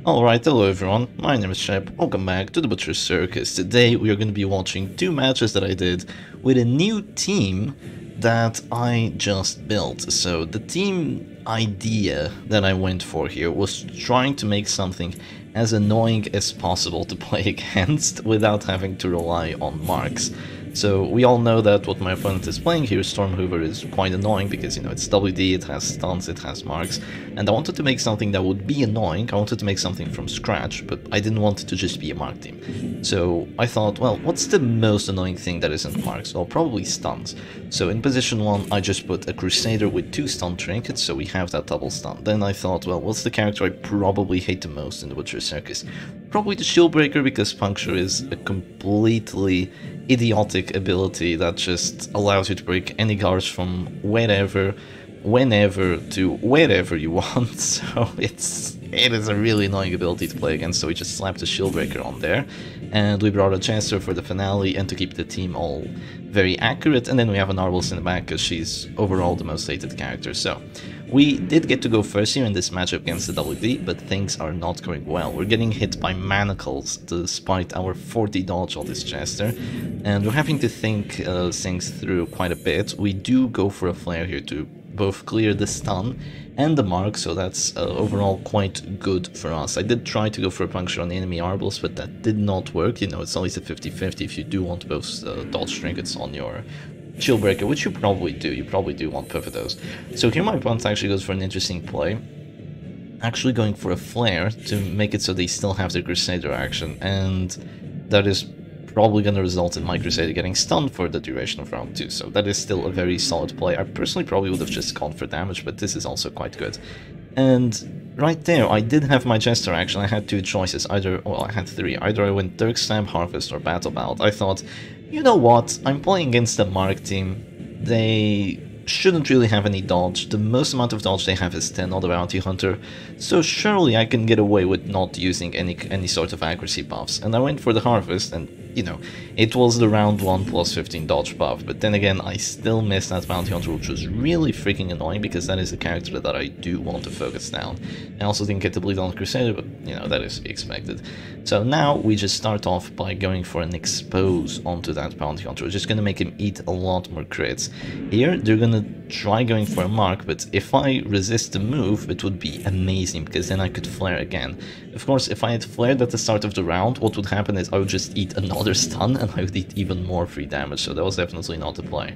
Alright, hello everyone, my name is Shep, welcome back to the Butcher's Circus. Today we are going to be watching two matches that I did with a new team that I just built. So the team idea that I went for here was trying to make something as annoying as possible to play against without having to rely on marks. So we all know that what my opponent is playing here, Storm Hoover, is quite annoying because, you know, it's WD, it has stuns, it has marks, and I wanted to make something that would be annoying. I wanted to make something from scratch, but I didn't want it to just be a mark team. So I thought, well, what's the most annoying thing that isn't marks? Well, probably stuns. So in position 1, I just put a Crusader with 2 stun trinkets, so we have that double stun. Then I thought, well, what's the character I probably hate the most in the Butcher Circus? Probably the Shieldbreaker, because Puncture is a completely idiotic ability that just allows you to break any guards from wherever, whenever to wherever you want. So it is a really annoying ability to play against, so we just slapped a Shieldbreaker on there, and we brought a Chancellor for the finale and to keep the team all very accurate, and then we have an Arbalest in the back because she's overall the most hated character. So we did get to go first here in this matchup against the WD, but things are not going well. We're getting hit by manacles despite our 40 dodge on this Chester, and we're having to think things through quite a bit. We do go for a flare here to both clear the stun and the mark, so that's overall quite good for us. I did try to go for a puncture on the enemy Arbalest, but that did not work. You know, it's always a 50-50 if you do want both dodge trinkets on your Shieldbreaker, which you probably do. You probably do want both of those. So here my opponent actually goes for an interesting play, actually going for a flare to make it so they still have their Crusader action, and that is probably going to result in my Crusader getting stunned for the duration of round 2, so that is still a very solid play. I personally probably would have just gone for damage, but this is also quite good. And right there, I did have my Jester action. I had two choices, well, I had three. Either I went Dirk Stab, Harvest, or Battle Bout. I thought, you know what, I'm playing against a Mark team. They shouldn't really have any dodge. The most amount of dodge they have is 10 on the Bounty Hunter, so surely I can get away with not using any sort of accuracy buffs. And I went for the Harvest, and you know, it was the round 1 plus 15 dodge buff, but then again, I still missed that Bounty Hunter, which was really freaking annoying because that is a character that I do want to focus down. I also didn't get to bleed on the Crusader, but you know, that is expected. So now we just start off by going for an expose onto that Bounty Hunter. We're just going to make him eat a lot more crits. Here, they're going to try going for a mark, but if I resist the move, it would be amazing because then I could flare again. Of course, if I had flared at the start of the round, what would happen is I would just eat another stun and I would eat even more free damage, so that was definitely not the play.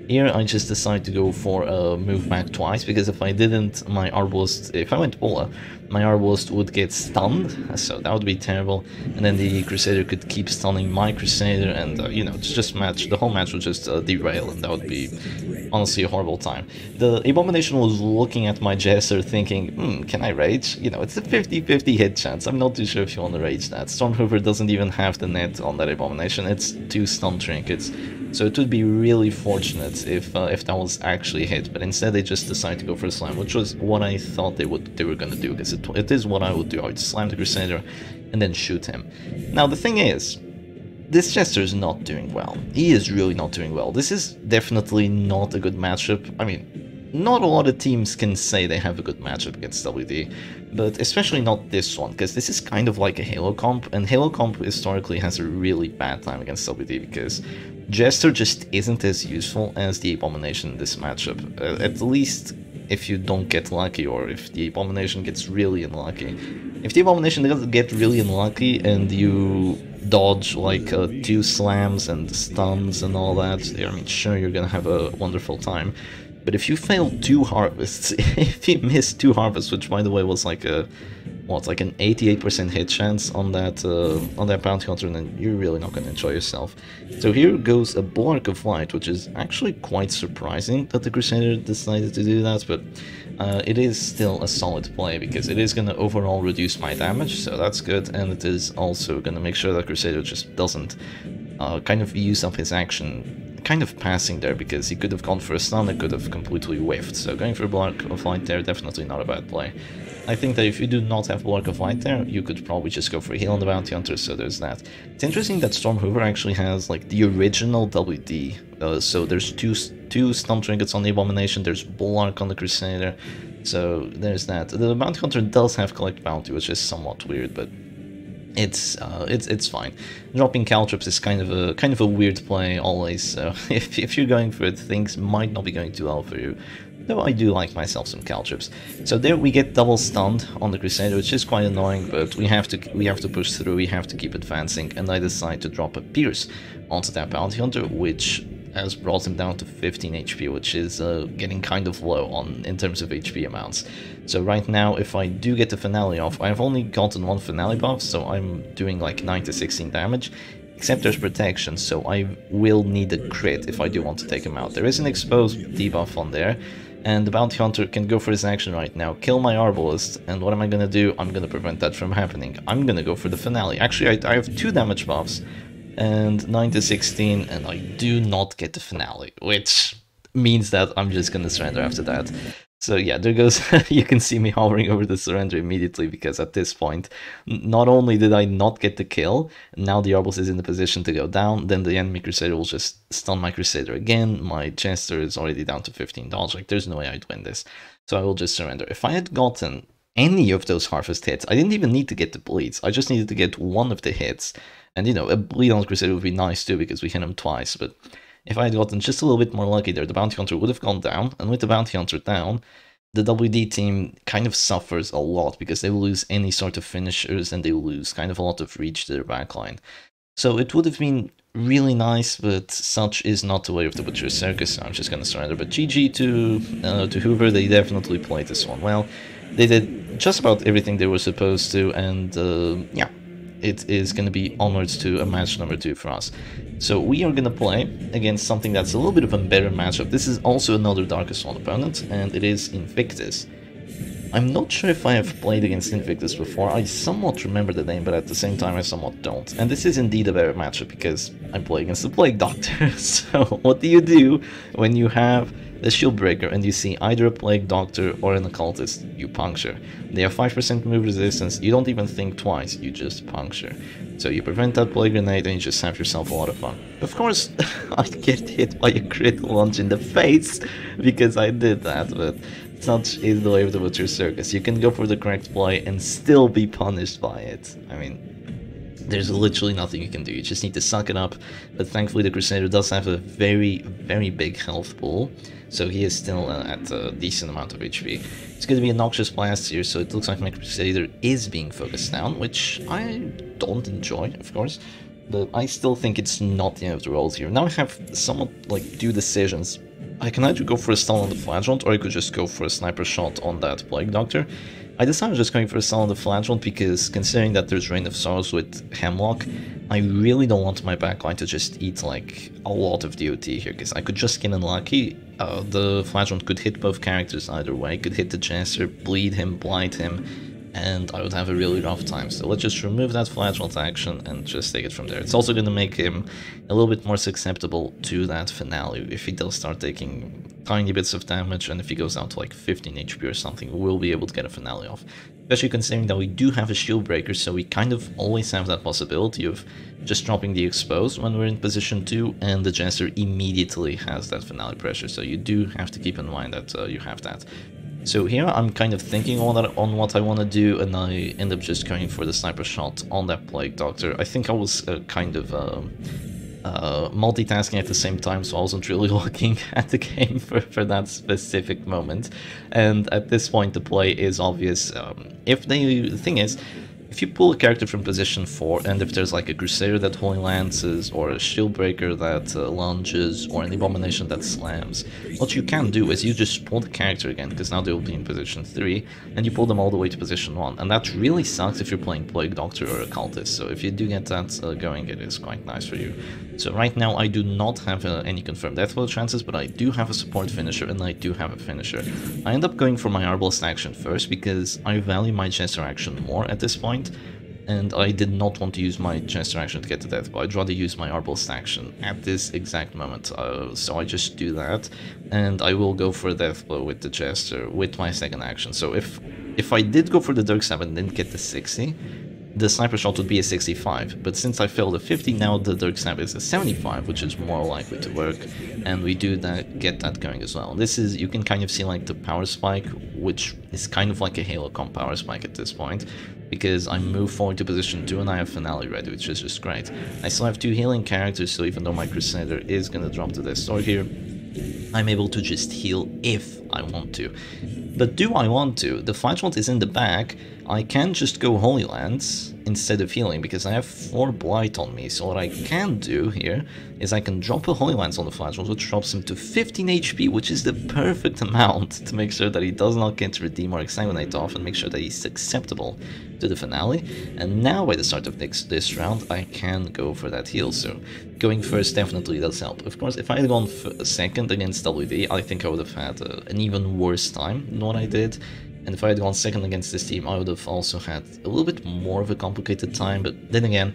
Here I just decided to go for a move back twice, because if I didn't, my Arbalest, if I went Bola, my Arbalest would get stunned, so that would be terrible, and then the Crusader could keep stunning my Crusader, and you know, the whole match would just derail, and that would be honestly a horrible time. The Abomination was looking at my Jester thinking, can I rage? You know, it's a 50-50 hit chance, I'm not too sure if you want to rage that. Storm Hoover doesn't even have the net on that Abomination, it's 2 stun trinkets. So it would be really fortunate if that was actually hit, but instead they just decided to go for a slam, which was what I thought they were going to do, because it is what I would do. I would slam the Crusader and then shoot him. Now the thing is, this Chester is not doing well. He is really not doing well. This is definitely not a good matchup. I mean, not a lot of teams can say they have a good matchup against WD, but especially not this one, because this is kind of like a Halo comp, and Halo comp historically has a really bad time against WD because Jester just isn't as useful as the Abomination in this matchup, at least if you don't get lucky, or if the Abomination gets really unlucky. If the Abomination doesn't get really unlucky and you dodge like 2 slams and stuns and all that, I mean, sure, you're gonna have a wonderful time. But if you fail 2 harvests, if you miss 2 harvests, which by the way was like a, what's like an 88% hit chance on that Bounty Hunter, then you're really not going to enjoy yourself. So here goes a Bulwark of Light, which is actually quite surprising that the Crusader decided to do that, but it is still a solid play because it is going to overall reduce my damage, so that's good, and it is also going to make sure that Crusader just doesn't kind of use up his action kind of passing there, because he could have gone for a stun, it could have completely whiffed. So going for a Block of Light there, definitely not a bad play. I think that if you do not have Block of Light there, you could probably just go for a heal on the Bounty Hunter, so there's that. It's interesting that Storm Hoover actually has, like, the original WD. So there's two stun trinkets on the Abomination, there's Bulwark on the Crusader, so there's that. The Bounty Hunter does have Collect Bounty, which is somewhat weird, but it's fine. Dropping Caltrops is kind of a weird play always, so if you're going for it, things might not be going too well for you. Though I do like myself some Caltrops. So there we get double stunned on the Crusader, which is quite annoying, but we have to push through, we have to keep advancing, and I decide to drop a Pierce onto that Bounty Hunter, which has brought him down to 15 HP, which is getting kind of low in terms of HP amounts. So right now, if I do get the Finale off, I've only gotten one Finale buff, so I'm doing like 9 to 16 damage. Except there's protection, so I will need a crit if I do want to take him out. There is an exposed debuff on there, and the Bounty Hunter can go for his action right now, kill my Arbalist, and what am I gonna do? I'm gonna prevent that from happening. I'm gonna go for the Finale. Actually, I have 2 damage buffs, and 9 to 16, and I do not get the Finale, which means that I'm just gonna surrender after that. So yeah, there goes, you can see me hovering over the surrender immediately, because at this point, not only did I not get the kill, now the Arbalist is in the position to go down, then the enemy Crusader will just stun my Crusader again, my Jester is already down to 15 dodge, like there's no way I'd win this. So I will just surrender. If I had gotten any of those Harvest hits, I didn't even need to get the bleeds, I just needed to get one of the hits. And you know, a bleed on the Crusader would be nice too, because we hit him twice, but if I had gotten just a little bit more lucky there, the Bounty Hunter would have gone down, and with the Bounty Hunter down, the WD team kind of suffers a lot, because they will lose any sort of finishers, and they will lose kind of a lot of reach to their backline. So it would have been really nice, but such is not the way of the Butcher Circus, so I'm just gonna surrender. But GG to Hoover, they definitely played this one well. They did just about everything they were supposed to, and yeah. It is going to be onwards to a match number 2 for us. So we are going to play against something that's a little bit of a better matchup. This is also another Darkest One opponent, and it is Invictus. I'm not sure if I have played against Invictus before. I somewhat remember the name, but at the same time I somewhat don't. And this is indeed a better matchup, because I play against the Plague Doctor. So what do you do when you have the Shieldbreaker and you see either a Plague Doctor or an Occultist? You puncture. They have 5% move resistance, you don't even think twice, you just puncture. So you prevent that Plague Grenade and you just have yourself a lot of fun. Of course, I get hit by a crit launch in the face, because I did that, but such is the way of the Butcher Circus. You can go for the correct play and still be punished by it. I mean, there's literally nothing you can do, you just need to suck it up. But thankfully the Crusader does have a very, very big health pool, so he is still at a decent amount of HP. It's going to be a Noxious Blast here, so it looks like my Crusader is being focused down, which I don't enjoy, of course, but I still think it's not the end of the world here. Now I have somewhat, like, 2 decisions. I can either go for a stun on the Flagellant, or I could just go for a sniper shot on that Plague Doctor. I decided just going for a stun on the Flagellant, because considering that there's Rain of Sorrows with Hemlock, I really don't want my backline to just eat like a lot of DOT here, because I could just get unlucky. The Flagellant could hit both characters either way, could hit the Jester, bleed him, blight him, and I would have a really rough time. So let's just remove that Flagellant action and just take it from there. It's also going to make him a little bit more susceptible to that Finale. If he does start taking tiny bits of damage, and if he goes down to like 15 HP or something, we'll be able to get a Finale off. Especially considering that we do have a Shieldbreaker, so we kind of always have that possibility of just dropping the Exposed when we're in position 2, and the Jester immediately has that Finale pressure, so you do have to keep in mind that you have that. So here I'm kind of thinking on what I want to do, and I end up just going for the sniper shot on that Plague Doctor. I think I was kind of multitasking at the same time, so I wasn't really looking at the game for that specific moment. And at this point the play is obvious. The thing is, if you pull a character from position 4, and if there's like a Crusader that Holy Lances, or a Shieldbreaker that lunges, or an Abomination that slams, what you can do is you just pull the character again, because now they will be in position 3, and you pull them all the way to position 1. And that really sucks if you're playing Plague Doctor or Occultist, so if you do get that going, it is quite nice for you. So right now I do not have any confirmed death blow chances, but I do have a support finisher, and I do have a finisher. I end up going for my Arbalist action first, because I value my Jester action more at this point. and I did not want to use my Jester action to get to death, but I'd rather use my Arbalest action at this exact moment, so I just do that, and I will go for a death blow with the Jester with my second action. So if I did go for the Dirk Stab and didn't get the 60, the Sniper Shot would be a 65, but since I failed a 50, now the Dirk Stab is a 75, which is more likely to work, and we do that, get that going as well. This is, you can kind of see like the power spike, which is kind of like a Halo comp power spike at this point, because I move forward to position 2 and I have Finale ready, which is just great. I still have 2 healing characters, so even though my Crusader is gonna drop to the store here, I'm able to just heal if I want to. But do I want to? The Flashbolt is in the back. I can just go Holy Lands instead of healing because I have 4 Blight on me. So what I can do here is I can drop a Holy Lands on the Flashbolt, which drops him to 15 HP, which is the perfect amount to make sure that he does not get Redeem or Exsanguinate off and make sure that he's acceptable to the finale. And now by the start of this round, I can go for that heal. So going first definitely does help. Of course, if I had gone second against WD, I think I would have had an even worse time than what I did. And if I had gone second against this team, I would have also had a little bit more of a complicated time. But then again,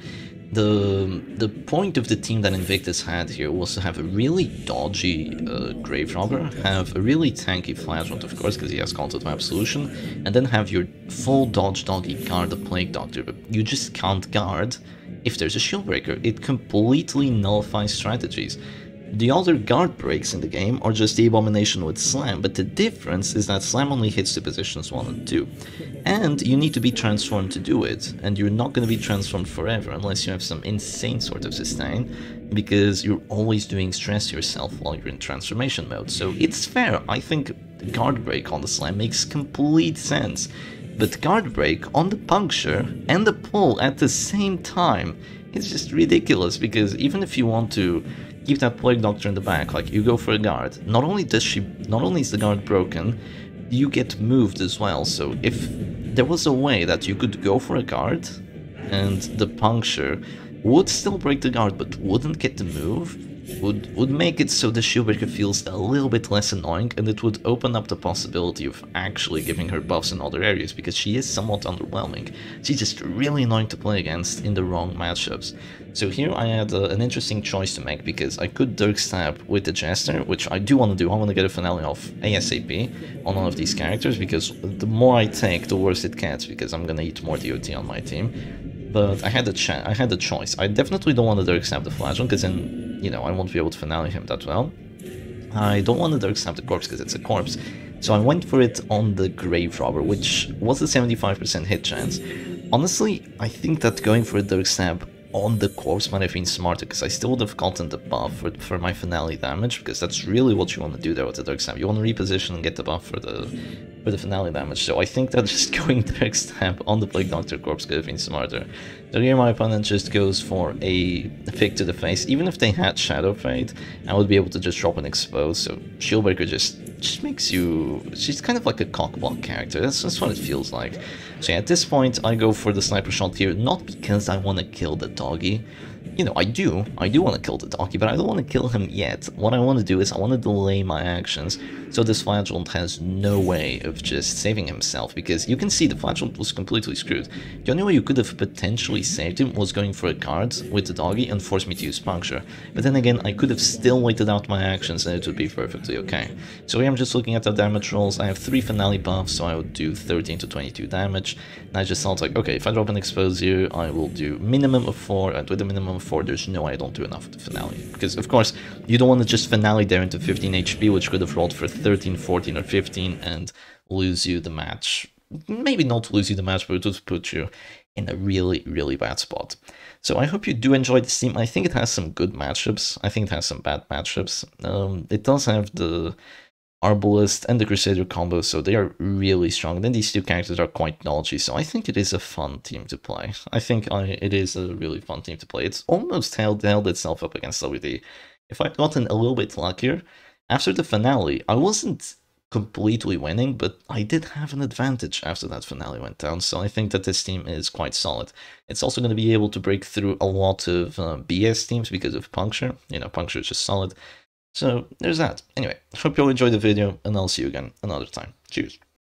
the point of the team that Invictus had here was to have a really dodgy Grave Robber, have a really tanky Flashbolt, of course, because he has Call to Absolution, and then have your full dodge doggy guard the Plague Doctor. But you just can't guard if there's a Shieldbreaker. It completely nullifies strategies. The other guard breaks in the game are just the Abomination with Slam, but the difference is that Slam only hits to positions 1 and 2. And you need to be transformed to do it, and you're not going to be transformed forever unless you have some insane sort of sustain, because you're always doing stress yourself while you're in transformation mode. So it's fair. I think guard break on the Slam makes complete sense, but guard break on the puncture and the pull at the same time is just ridiculous, because even if you want to keep that Plague Doctor in the back, like you go for a guard, not only is the guard broken, you get moved as well. So if there was a way that you could go for a guard and the puncture would still break the guard but wouldn't get the move, would make it so the Shieldbreaker feels a little bit less annoying, and it would open up the possibility of actually giving her buffs in other areas, because she is somewhat underwhelming. She's just really annoying to play against in the wrong matchups. So here I had an interesting choice to make, because I could Dirk Stab with the Jester, which I do want to do. I want to get a finale off ASAP on one of these characters, because the more I take, the worse it gets, because I'm gonna eat more DOT on my team. But I had a choice. I definitely don't want to Dirk Stab the Flashbot, because then, you know, I won't be able to finale him that well. I don't want to Dirk Stab the corpse because it's a corpse, so I went for it on the Grave Robber, which was a 75% hit chance. Honestly, I think that going for a Dirk Stab on the corpse might have been smarter, because I still would have gotten the buff for my finale damage, because that's really what you want to do there with the Dirk Stab. You want to reposition and get the buff for the finale damage. So I think that just going Dirk Stab on the Plague Doctor corpse could have been smarter. So here my opponent just goes for a pick to the face. Even if they had Shadow Fade, I would be able to just drop an Expose. So Shieldbreaker just makes you... she's kind of like a cockblock character. That's what it feels like. So yeah, at this point I go for the Sniper Shot here, not because I want to kill the doggy. You know, I do want to kill the doggy, but I don't want to kill him yet. What I want to do is I want to delay my actions, so this Flagellant has no way of just saving himself, because you can see the Flagellant was completely screwed. The only way you could have potentially saved him was going for a card with the doggy and force me to use Puncture. But then again, I could have still waited out my actions and it would be perfectly okay. So here I'm just looking at the damage rolls. I have 3 finale buffs, so I would do 13 to 22 damage. And I just thought like, okay, if I drop an Expose here, I will do minimum of 4, and with a minimum of 4, there's no way I don't do enough of the finale. Because, of course, you don't want to just finale there into 15 HP, which could have rolled for 13, 14, or 15, and lose you the match. Maybe not lose you the match, but it would put you in a really, really bad spot. So I hope you do enjoy this team. I think it has some good matchups. I think it has some bad matchups. It does have the Arbalest and the Crusader combo, so they are really strong. And then these two characters are quite dodgy, so I think it is a fun team to play. I think it is a really fun team to play. It's almost held itself up against WD. If I'd gotten a little bit luckier, after the finale, I wasn't completely winning, but I did have an advantage after that finale went down, so I think that this team is quite solid. It's also going to be able to break through a lot of BS teams because of Puncture. You know, Puncture is just solid. So there's that. Anyway, hope you all enjoyed the video, and I'll see you again another time. Cheers.